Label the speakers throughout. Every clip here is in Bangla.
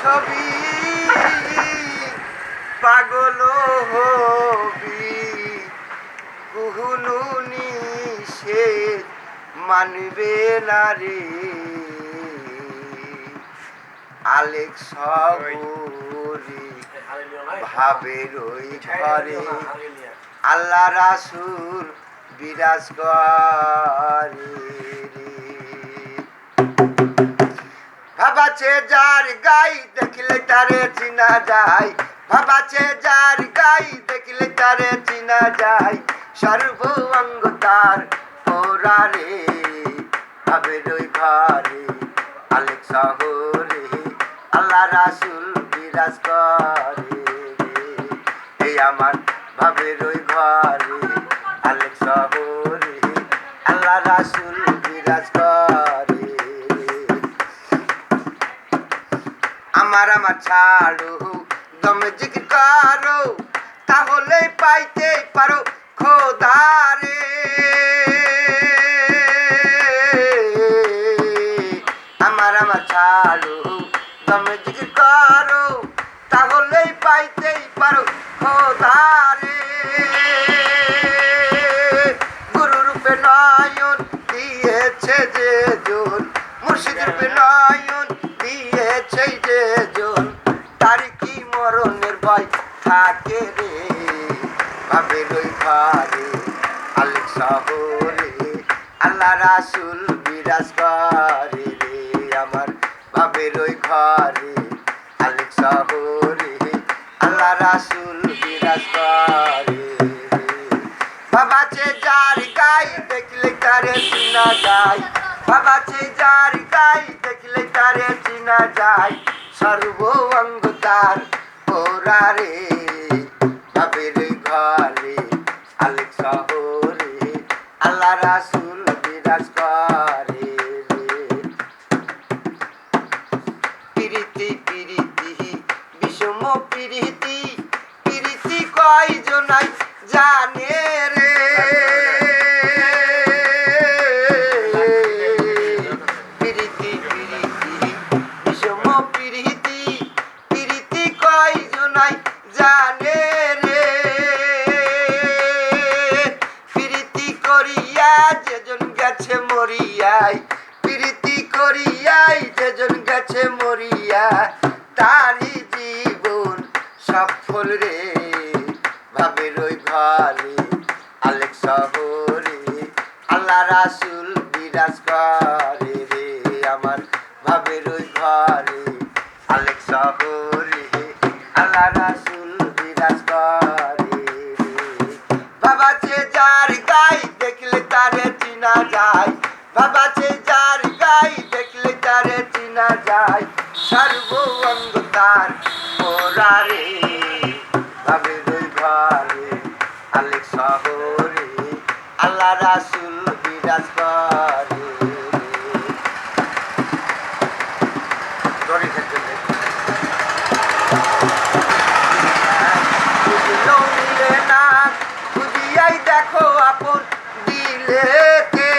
Speaker 1: ছবি পাগল হবি কুহুনু নিষেধ মানবে না রে আলেক শহরে ভাবের ওই ঘরে আল্লাহ রাসূল বিরাজ করে ভাবাছে যার গাই দেখলে তারে চিনা যায় ভাবাছে যার গাই দেখলে তারে চিনা যায় সর্ব অঙ্গ তার পোড়ারে ভাবের ওই ঘরে আলেক শহরে আল্লাহ রাসূল বিরাজ করে এই আমার ভাবের ওই ঘরে আলেক শহরে আল্লাহ রাসূল বিরাজ করে আমার ছাড়ো দম জিকির করো তাহলে পাইতে পারো খোদারে আমার ছাড়ো দম জিকির করো তাহলে পাইতে পারো খোদারে গুরু রূপে নয়ন দিয়েছে যে জন মুর্শিদ রূপে নয়ন দিয়েছে যে জন তার কি মরণের ভয় থাকে রে ভাবের ওই ঘরে আলেক শহরে আল্লাহ রাসূল বিরাজ করে রে আমার ভাবের ওই ঘরে আলেক শহরে আল্লাহ রাসূল বিরাজ করে বাবাছে যার গাই দেখলে তারে চিনা যায় বাবাছে যার গাই দেখলে তারে চিনা যায় সর্ব অঙ্গ তার পোড়ারে ভাবের ঘরে আলেক শহরে আল্লাহ রাসূল বিরাজ করে প্রীতি প্রীতি বিষম প্রীতি প্রীতি কয়জনাই জানে রে প্রীতি প্রীতি বিষম প্রীতি প্রীতি কয়জনাই জানে রে প্রীতি করিয়া যেজন গেছে মরিয়াই প্রীতি করিয়াই যেজন গেছে মরিয়া তারি জীবন সফল রে ভাবের ওই ঘরে আলেক শহরে আল্লাহ রাসূল বিরাজ করে রে আমার ভাবের ওই ঘরে আলেক শহরে আল্লাহ রাসূল বিরাজ করে বাবাছে যার গাই দেখলে তারে চিনা যায় বাবাছে যার গাই দেখলে তারে চিনা যায় সর্ব অঙ্গ তার পোড়ারে ভাবের ওই ঘরে আলেক শহরে আল্লাহ রাসূল বিরাজ করে বুঝলো মিলে না বুঝিয়াই দেখো আপন দিলেতে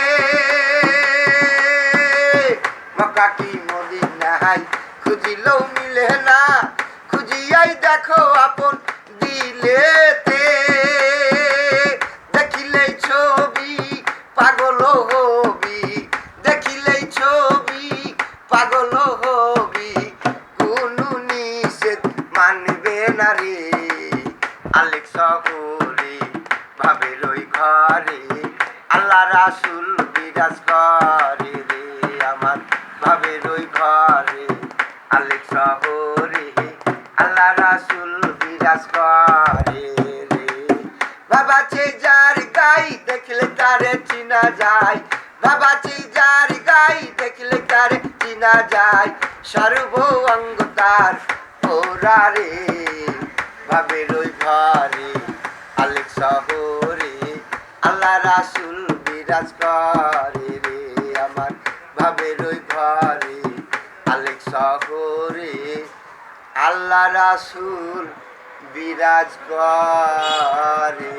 Speaker 1: মক্কা কি মদিনায় খুঁজিলেও মিলে না খুঁজিয়াই দেখো আপন দিলেতে দেখিলেই ছবি পাগল হবি দেখিলেই ছবি পাগল হবি কোনো নিষেধ মানবে না রে আলেক শহরে ভাবের ওই ঘরে আল্লাহ রাসূল বিরাজ করে রে আমার ভাবের ওই ঘরে আলেক শহরে আল্লাহ রাসূল বিরাজ করে রে বাবাছে যার গাই দেখলে তারে চিনা যায় বাবাছে যার গাই দেখলে তারে চিনা যায় সর্ব অঙ্গ তার পোড়ারে ভাবের ওই ঘরে আলেক শহরে আল্লাহ রাসূল বিরাজ করে রে আমার ভাবের ওই ঘরে আলেক শহরে আল্লাহ রাসূল বিরাজ করে।